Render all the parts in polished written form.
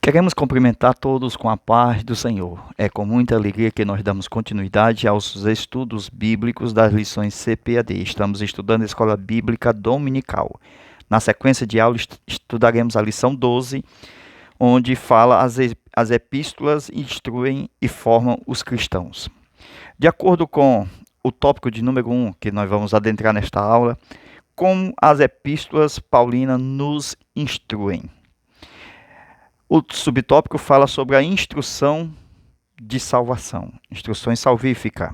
Queremos cumprimentar todos com a paz do Senhor. É com muita alegria que nós damos continuidade aos estudos bíblicos das lições CPAD. Estamos estudando a Escola Bíblica Dominical. Na sequência de aula, estudaremos a lição 12, onde fala as epístolas instruem e formam os cristãos. De acordo com o tópico de número 1, que nós vamos adentrar nesta aula, como as epístolas paulinas nos instruem. O subtópico fala sobre a instrução de salvação, instruções salvíficas.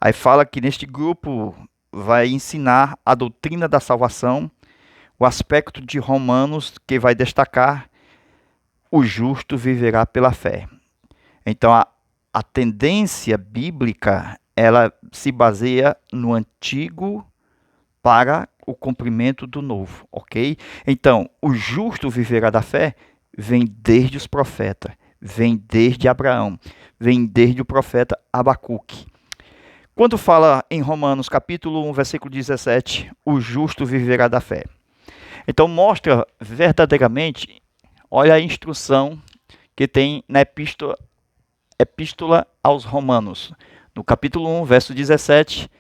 Aí fala que neste grupo vai ensinar a doutrina da salvação, o aspecto de Romanos que vai destacar o justo viverá pela fé. Então a tendência bíblica ela se baseia no antigo para o cumprimento do novo, ok? Então o justo viverá da fé vem desde os profetas, vem desde Abraão, vem desde o profeta Abacuque. Quando fala em Romanos capítulo 1, versículo 17, o justo viverá da fé. Então mostra verdadeiramente, olha a instrução que tem na epístola aos Romanos. No capítulo 1, verso 17,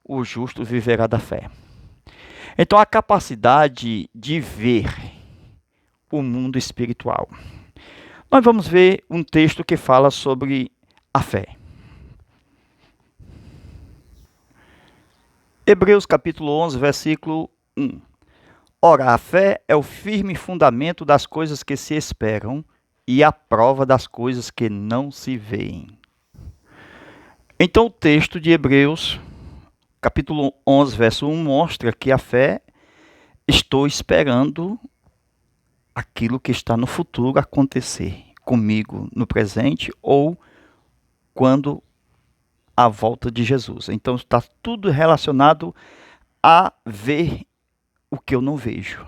o justo viverá da fé. Então a capacidade de ver o mundo espiritual. Nós vamos ver um texto que fala sobre a fé. Hebreus capítulo 11, versículo 1. Ora, a fé é o firme fundamento das coisas que se esperam e a prova das coisas que não se veem. Então o texto de Hebreus capítulo 11, verso 1 mostra que a fé estou esperando aquilo que está no futuro acontecer comigo no presente ou quando a volta de Jesus. Então está tudo relacionado a ver o que eu não vejo.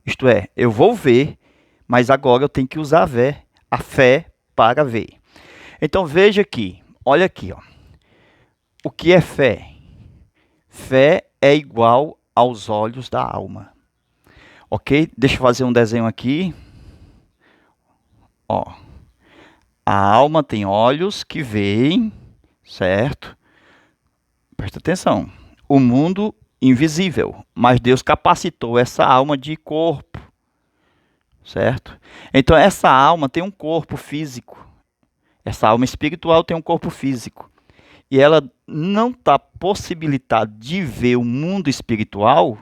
Isto é, eu vou ver, mas agora eu tenho que usar a fé para ver. Então veja aqui, olha aqui, ó. O que é fé? Fé é igual aos olhos da alma. Ok? Deixa eu fazer um desenho aqui. Ó, a alma tem olhos que veem, certo? Presta atenção. O mundo invisível, mas Deus capacitou essa alma de corpo, certo? Então essa alma tem um corpo físico. Essa alma espiritual tem um corpo físico. E ela não está possibilitada de ver o mundo espiritual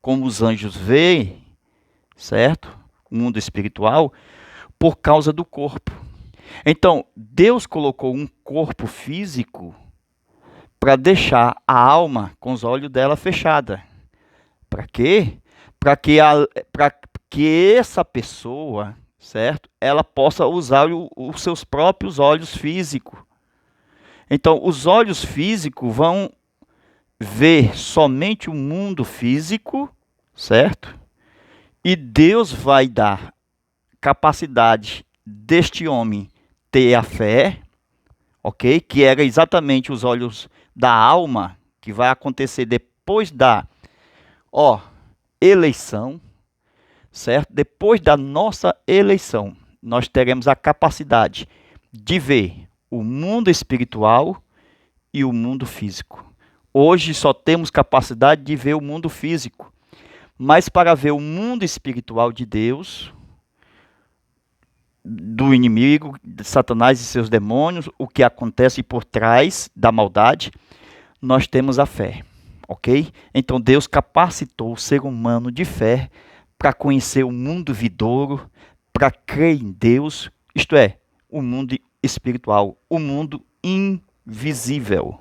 como os anjos veem, certo? O mundo espiritual, por causa do corpo. Então, Deus colocou um corpo físico para deixar a alma com os olhos dela fechada. Para quê? Para que essa pessoa, certo? Ela possa usar os seus próprios olhos físicos. Então, os olhos físicos vão ver somente o mundo físico, certo? E Deus vai dar capacidade deste homem ter a fé, ok? Que era exatamente os olhos da alma, que vai acontecer depois da eleição, certo? Depois da nossa eleição, nós teremos a capacidade de ver o mundo espiritual e o mundo físico. Hoje só temos capacidade de ver o mundo físico, mas para ver o mundo espiritual de Deus, do inimigo, de Satanás e seus demônios, o que acontece por trás da maldade, nós temos a fé, ok? Então Deus capacitou o ser humano de fé para conhecer o mundo vindouro, para crer em Deus, isto é, o mundo espiritual, o mundo invisível,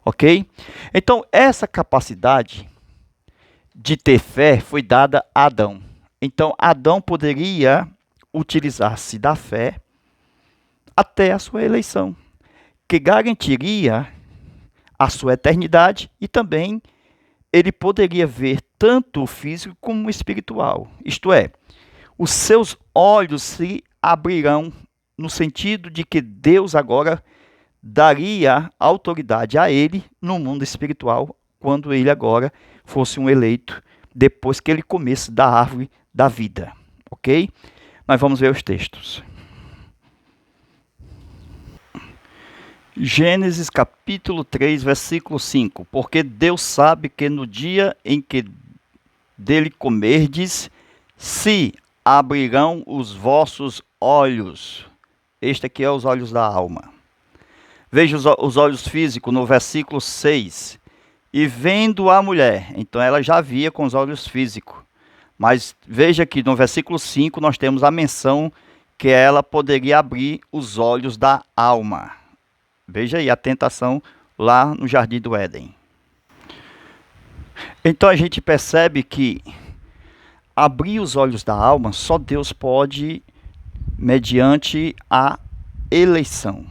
ok? Então essa capacidade de ter fé foi dada a Adão. Então Adão poderia utilizar-se da fé até a sua eleição, que garantiria a sua eternidade e também ele poderia ver tanto o físico como o espiritual. Isto é, os seus olhos se abrirão no sentido de que Deus agora daria autoridade a ele no mundo espiritual quando ele agora fosse um eleito, depois que ele comesse da árvore da vida, ok? Nós vamos ver os textos. Gênesis capítulo 3, versículo 5. Porque Deus sabe que no dia em que dele comerdes, se abrirão os vossos olhos. Este aqui é os olhos da alma. Veja os olhos físicos no versículo 6. E vendo a mulher, então ela já via com os olhos físicos. Mas veja que no versículo 5 nós temos a menção que ela poderia abrir os olhos da alma. Veja aí a tentação lá no Jardim do Éden. Então a gente percebe que abrir os olhos da alma só Deus pode mediante a eleição.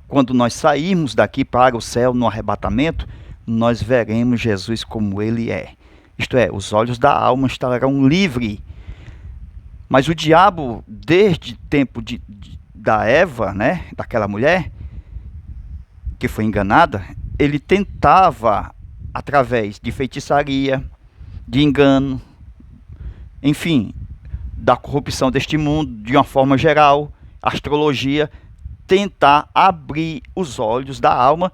Quando nós sairmos daqui para o céu no arrebatamento, nós veremos Jesus como ele é. Isto é, os olhos da alma estarão livres. Mas o diabo, desde o tempo da Eva, né, daquela mulher que foi enganada, ele tentava, através de feitiçaria, de engano, enfim, da corrupção deste mundo, de uma forma geral, astrologia, tentar abrir os olhos da alma,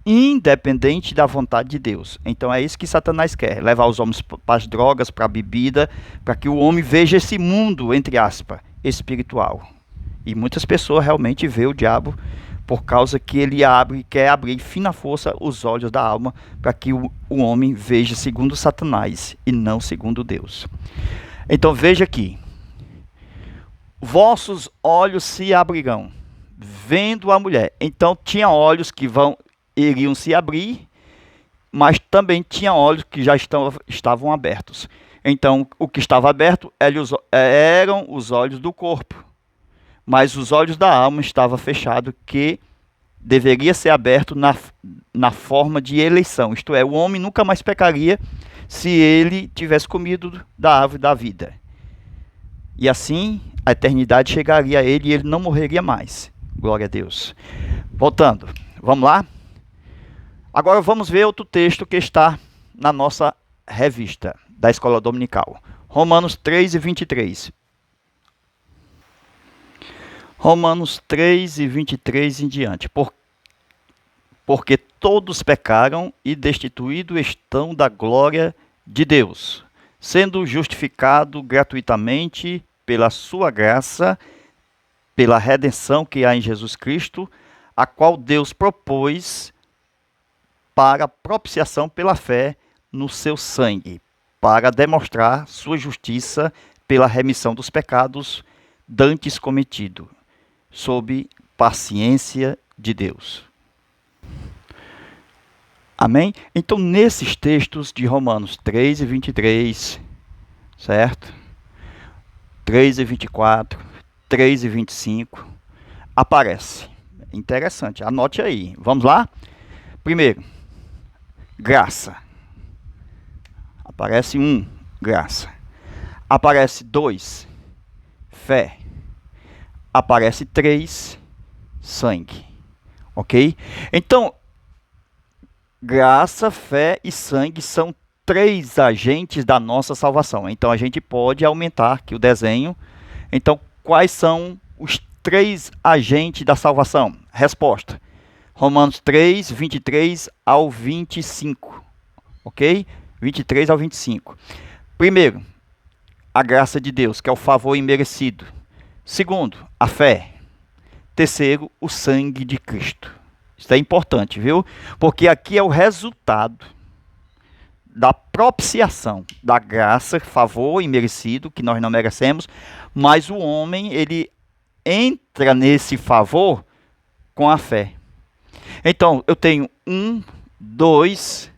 independente da vontade de Deus. Então é isso que Satanás quer, levar os homens para as drogas, para a bebida, para que o homem veja esse mundo, entre aspas, espiritual. E muitas pessoas realmente vê o diabo por causa que ele quer abrir fina força os olhos da alma, para que o homem veja segundo Satanás e não segundo Deus. Então veja aqui, vossos olhos se abrirão, vendo a mulher. Então tinha olhos que iriam se abrir, mas também tinha olhos que já estavam abertos. Então o que estava aberto eram os olhos do corpo, mas os olhos da alma estavam fechados, que deveria ser aberto na forma de eleição. Isto é, o homem nunca mais pecaria se ele tivesse comido da árvore da vida. E assim a eternidade chegaria a ele e ele não morreria mais. Glória a Deus. Voltando, vamos lá? Agora vamos ver outro texto que está na nossa revista da Escola Dominical. Romanos 3 e 23. Romanos 3 e 23 em diante. Porque todos pecaram e destituídos estão da glória de Deus, sendo justificado gratuitamente pela sua graça, pela redenção que há em Jesus Cristo, a qual Deus propôs para propiciação pela fé no seu sangue, para demonstrar sua justiça pela remissão dos pecados dantes cometidos, sob paciência de Deus. Amém? Então, nesses textos de Romanos 3 e 23, certo? 3 e 24, 3 e 25, aparece. Interessante, anote aí. Vamos lá? Primeiro, graça. Aparece 1, graça. Aparece 2, fé. Aparece 3, sangue. Ok? Então, graça, fé e sangue são 3 agentes da nossa salvação. Então a gente pode aumentar aqui o desenho. Então, quais são os 3 agentes da salvação? Resposta: Romanos 3, 23 ao 25. Ok? 23 ao 25. Primeiro, a graça de Deus, que é o favor imerecido. Segundo, a fé. Terceiro, o sangue de Cristo. Isso é importante, viu? Porque aqui é o resultado da propiciação, da graça, favor imerecido, que nós não merecemos, mas o homem, ele entra nesse favor com a fé. Então, eu tenho 1, 2,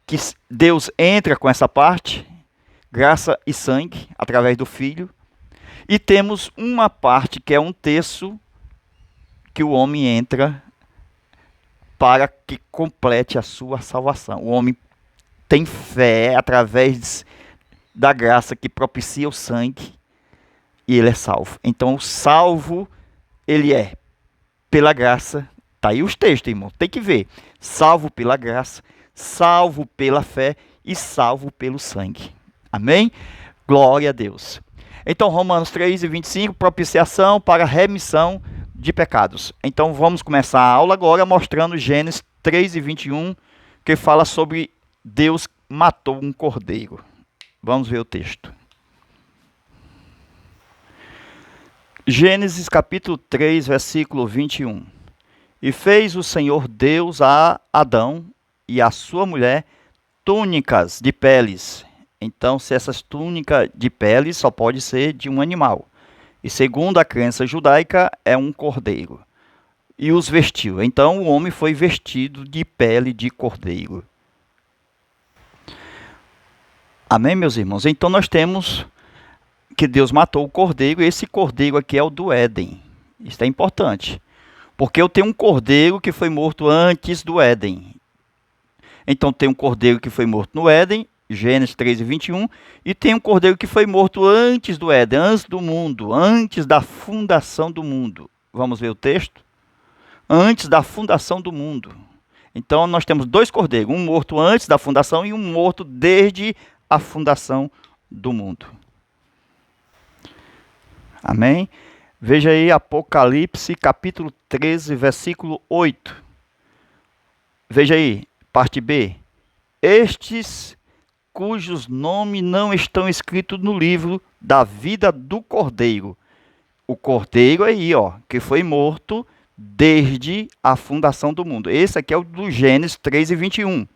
que Deus entra com essa parte, graça e sangue, através do Filho, e temos uma parte que é 1/3, que o homem entra para que complete a sua salvação. O homem tem fé através da graça que propicia o sangue e ele é salvo. Então, o salvo, ele é pela graça. Tá aí os textos, irmão. Tem que ver. Salvo pela graça, salvo pela fé e salvo pelo sangue. Amém? Glória a Deus. Então, Romanos 3:25, propiciação para remissão de pecados. Então, vamos começar a aula agora mostrando Gênesis 3:21, que fala sobre Deus matou um cordeiro. Vamos ver o texto. Gênesis capítulo 3, versículo 21. E fez o Senhor Deus a Adão e a sua mulher túnicas de peles. Então, se essas túnicas de peles só pode ser de um animal. E segundo a crença judaica, é um cordeiro. E os vestiu. Então, o homem foi vestido de pele de cordeiro. Amém, meus irmãos? Então, nós temos que Deus matou o cordeiro, e esse cordeiro aqui é o do Éden. Isso é importante, porque eu tenho um cordeiro que foi morto antes do Éden. Então tem um cordeiro que foi morto no Éden, Gênesis 3:21, e tem um cordeiro que foi morto antes do Éden, antes do mundo, antes da fundação do mundo. Vamos ver o texto? Antes da fundação do mundo. Então nós temos dois cordeiros, um morto antes da fundação e um morto desde a fundação do mundo. Amém? Veja aí Apocalipse capítulo 13, versículo 8. Veja aí, parte B. Estes cujos nomes não estão escritos no livro da vida do Cordeiro. O Cordeiro aí, ó, que foi morto desde a fundação do mundo. Esse aqui é o do Gênesis 3:21.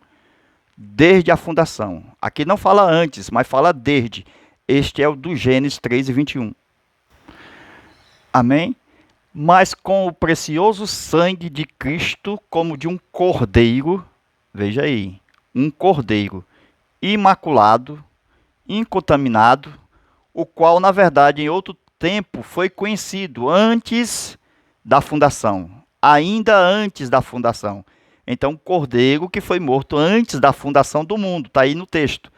Desde a fundação. Aqui não fala antes, mas fala desde. Este é o do Gênesis 3:21. Amém? Mas com o precioso sangue de Cristo, como de um cordeiro, veja aí, um cordeiro imaculado, incontaminado, o qual, na verdade, em outro tempo foi conhecido antes da fundação, ainda antes da fundação. Então, cordeiro que foi morto antes da fundação do mundo, está aí no texto,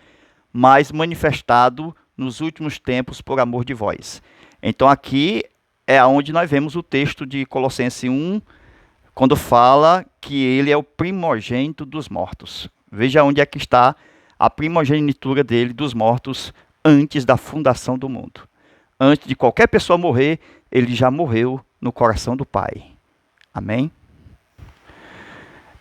mas manifestado nos últimos tempos por amor de vós. Então, aqui é onde nós vemos o texto de Colossenses 1, quando fala que ele é o primogênito dos mortos. Veja onde é que está a primogenitura dele dos mortos antes da fundação do mundo. Antes de qualquer pessoa morrer, ele já morreu no coração do Pai. Amém?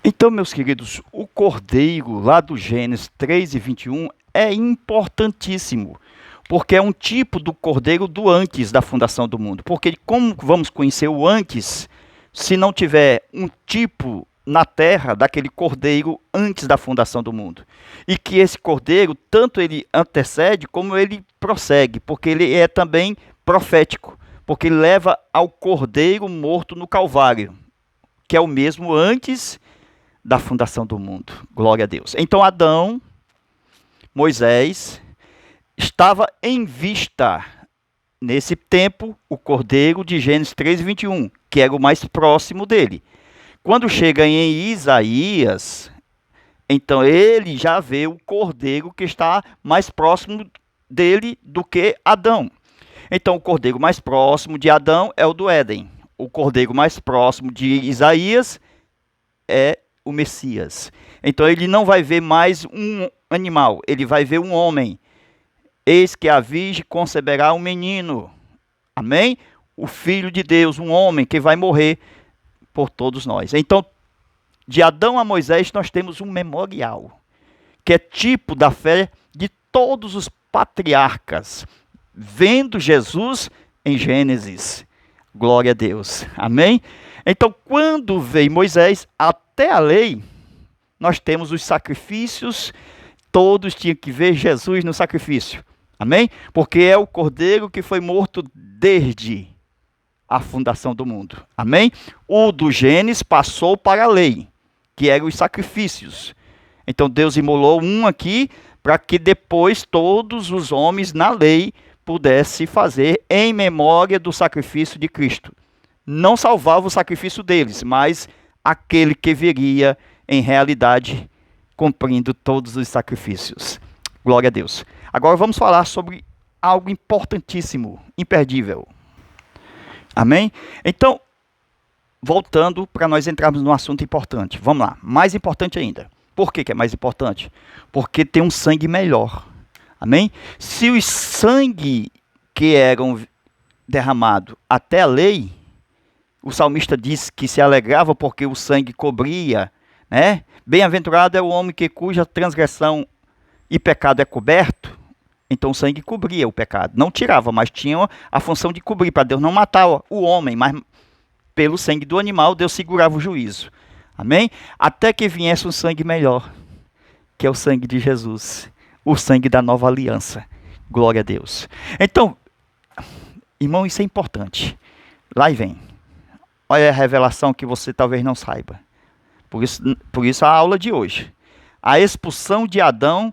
Então, meus queridos, o cordeiro lá do Gênesis 3:21 é importantíssimo, porque é um tipo do cordeiro do antes da fundação do mundo. Porque como vamos conhecer o antes, se não tiver um tipo na terra daquele cordeiro antes da fundação do mundo? E que esse cordeiro, tanto ele antecede como ele prossegue, porque ele é também profético, porque ele leva ao cordeiro morto no Calvário, que é o mesmo antes da fundação do mundo. Glória a Deus. Então Adão, Moisés, estava em vista, nesse tempo, o cordeiro de Gênesis 3:21, que era o mais próximo dele. Quando chega em Isaías, então ele já vê o cordeiro que está mais próximo dele do que Adão. Então o cordeiro mais próximo de Adão é o do Éden. O cordeiro mais próximo de Isaías é o Messias. Então ele não vai ver mais um animal, ele vai ver um homem. Eis que a virgem conceberá um menino. Amém? O Filho de Deus, um homem que vai morrer por todos nós. Então, de Adão a Moisés, nós temos um memorial, que é tipo da fé de todos os patriarcas, vendo Jesus em Gênesis. Glória a Deus. Amém? Então, quando veio Moisés, até a lei, nós temos os sacrifícios, todos tinham que ver Jesus no sacrifício. Amém? Porque é o cordeiro que foi morto desde a fundação do mundo. Amém? O do Gênesis passou para a lei, que eram os sacrifícios. Então Deus imolou um aqui para que depois todos os homens na lei pudessem fazer em memória do sacrifício de Cristo. Não salvava o sacrifício deles, mas aquele que viria em realidade cumprindo todos os sacrifícios. Glória a Deus. Agora vamos falar sobre algo importantíssimo, imperdível. Amém? Então, voltando para nós entrarmos num assunto importante. Vamos lá, mais importante ainda. Por que é mais importante? Porque tem um sangue melhor. Amém? Se o sangue que eram derramados até a lei, o salmista diz que se alegrava porque o sangue cobria, né? Bem-aventurado é o homem cuja transgressão e pecado é coberto. Então o sangue cobria o pecado. Não tirava, mas tinha a função de cobrir, para Deus não matar o homem, mas pelo sangue do animal Deus segurava o juízo. Amém? Até que viesse um sangue melhor, que é o sangue de Jesus, o sangue da nova aliança. Glória a Deus. Então, irmão, isso é importante. Lá e vem. Olha a revelação que você talvez não saiba. Por isso a aula de hoje. A expulsão de Adão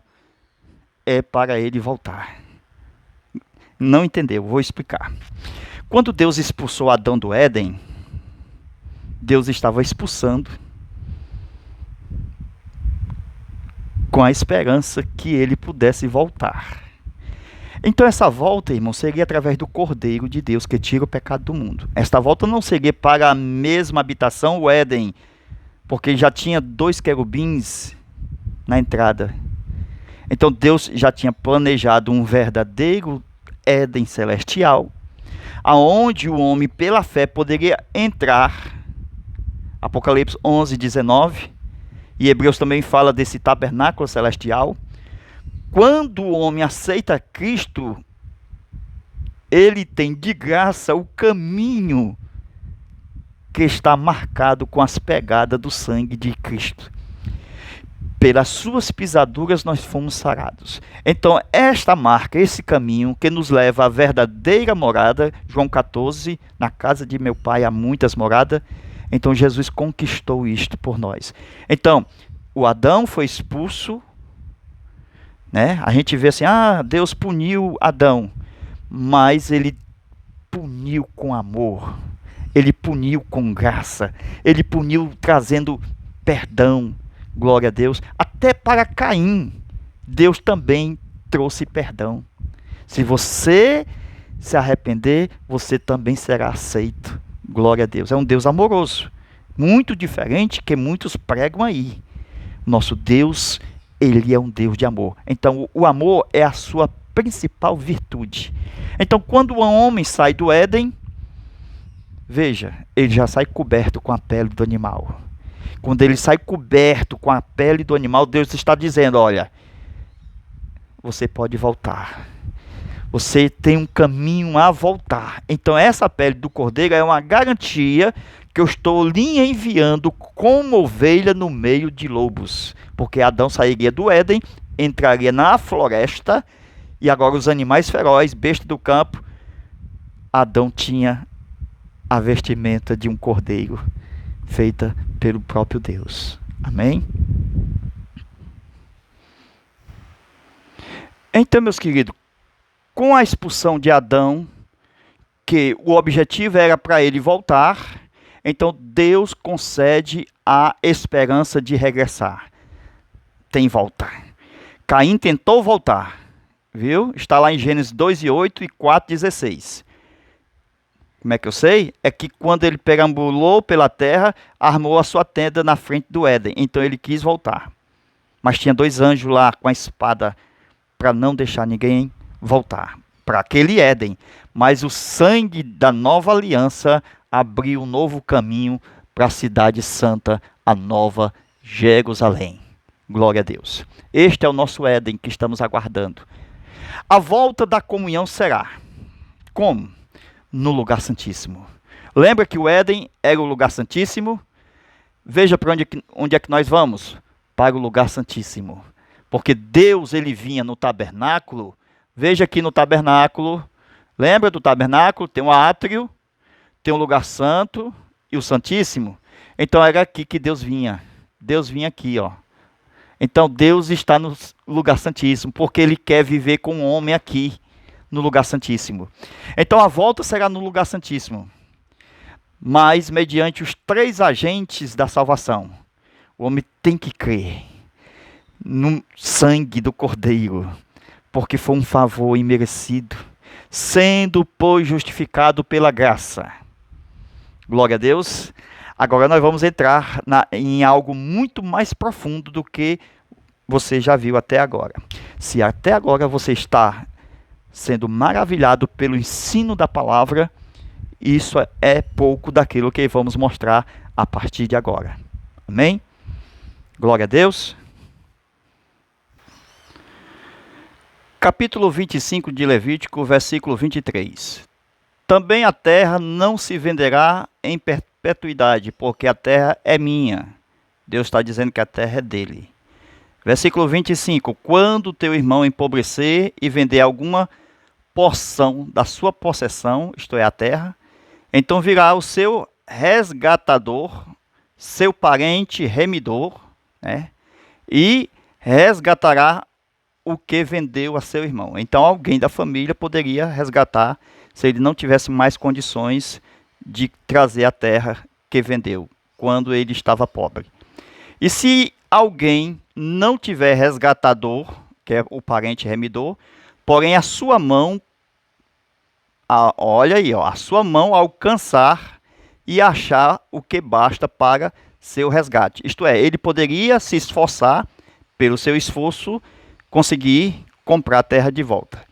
é para ele voltar. Não entendeu? Vou explicar. Quando Deus expulsou Adão do Éden, Deus estava expulsando com a esperança que ele pudesse voltar. Então essa volta, irmão, seria através do Cordeiro de Deus que tira o pecado do mundo. Esta volta não seria para a mesma habitação, o Éden, porque já tinha 2 querubins na entrada. Então Deus já tinha planejado um verdadeiro Éden celestial, aonde o homem pela fé poderia entrar. Apocalipse 11:19, e Hebreus também fala desse tabernáculo celestial. Quando o homem aceita Cristo, ele tem de graça o caminho que está marcado com as pegadas do sangue de Cristo. Pelas suas pisaduras nós fomos sarados. Então, esta marca, esse caminho que nos leva à verdadeira morada, João 14, na casa de meu pai há muitas moradas. Então, Jesus conquistou isto por nós. Então, o Adão foi expulso, né? A gente vê assim, Deus puniu Adão, mas ele puniu com amor, ele puniu com graça, ele puniu trazendo perdão. Glória a Deus. Até para Caim, Deus também trouxe perdão. Se você se arrepender, você também será aceito. Glória a Deus. É um Deus amoroso. Muito diferente que muitos pregam aí. Nosso Deus, ele é um Deus de amor. Então, o amor é a sua principal virtude. Então, quando o homem sai do Éden, veja, ele já sai coberto com a pele do animal. Quando ele sai coberto com a pele do animal, Deus está dizendo, olha, você pode voltar. Você tem um caminho a voltar. Então essa pele do cordeiro é uma garantia que eu estou lhe enviando como ovelha no meio de lobos. Porque Adão sairia do Éden, entraria na floresta, e agora os animais ferozes, bestas do campo, Adão tinha a vestimenta de um cordeiro, feita pelo próprio Deus. Amém? Então, meus queridos, com a expulsão de Adão, que o objetivo era para ele voltar, então Deus concede a esperança de regressar. Tem volta. Caim tentou voltar, viu? Está lá em Gênesis 2:8 e 4:16. Como é que eu sei? É que quando ele perambulou pela terra, armou a sua tenda na frente do Éden. Então ele quis voltar. Mas tinha 2 anjos lá com a espada para não deixar ninguém voltar para aquele Éden. Mas o sangue da nova aliança abriu um novo caminho para a cidade santa, a nova Jerusalém. Glória a Deus. Este é o nosso Éden que estamos aguardando. A volta da comunhão será como? No lugar santíssimo. Lembra que o Éden era o lugar santíssimo? Veja para onde é que nós vamos? Para o lugar santíssimo. Porque Deus, ele vinha no tabernáculo. Veja aqui no tabernáculo. Lembra do tabernáculo? Tem um átrio, tem um lugar santo e o santíssimo. Então era aqui que Deus vinha. Deus vinha aqui, ó. Então Deus está no lugar santíssimo, porque ele quer viver com o homem aqui, no lugar santíssimo. Então a volta será no lugar santíssimo, mas mediante os 3 agentes da salvação. O homem tem que crer no sangue do Cordeiro, porque foi um favor imerecido, sendo, pois, justificado pela graça. Glória a Deus. Agora nós vamos entrar em algo muito mais profundo do que você já viu até agora. Se até agora você está sendo maravilhado pelo ensino da palavra, isso é pouco daquilo que vamos mostrar a partir de agora. Amém? Glória a Deus. Capítulo 25 de Levítico, versículo 23. Também a terra não se venderá em perpetuidade, porque a terra é minha. Deus está dizendo que a terra é dele. Versículo 25. Quando teu irmão empobrecer e vender alguma porção da sua possessão, isto é, a terra, então virá o seu resgatador, seu parente remidor, né, e resgatará o que vendeu a seu irmão. Então alguém da família poderia resgatar se ele não tivesse mais condições de trazer a terra que vendeu, quando ele estava pobre. E se alguém não tiver resgatador, que é o parente remidor, porém a sua mão, olha aí, a sua mão alcançar e achar o que basta para seu resgate. Isto é, ele poderia se esforçar, pelo seu esforço, conseguir comprar a terra de volta.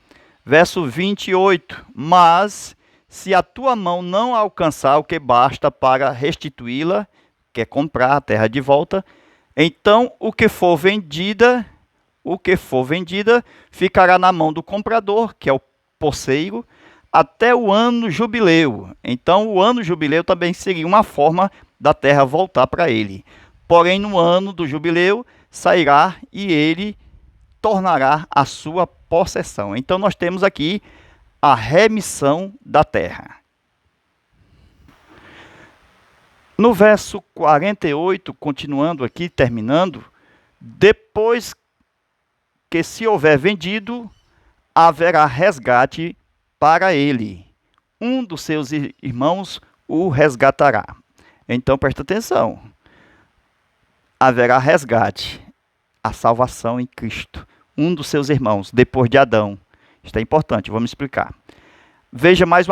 Verso 28. Mas se a tua mão não alcançar o que basta para restituí-la, que é comprar a terra de volta, então o que for vendida ficará na mão do comprador, que é o posseiro, até o ano jubileu. Então o ano jubileu também seria uma forma da terra voltar para ele. Porém, no ano do jubileu sairá e ele tornará a sua possessão. Então nós temos aqui a remissão da terra. No verso 48, continuando aqui, terminando, depois que se houver vendido, haverá resgate para ele. Um dos seus irmãos o resgatará. Então presta atenção. Haverá resgate, a salvação em Cristo. Um dos seus irmãos, depois de Adão. Isso é importante, vamos explicar. Veja mais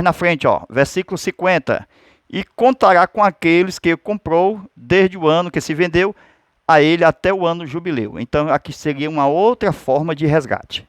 na frente, versículo 50. E contará com aqueles que comprou desde o ano que se vendeu a ele até o ano jubileu. Então aqui seria uma outra forma de resgate.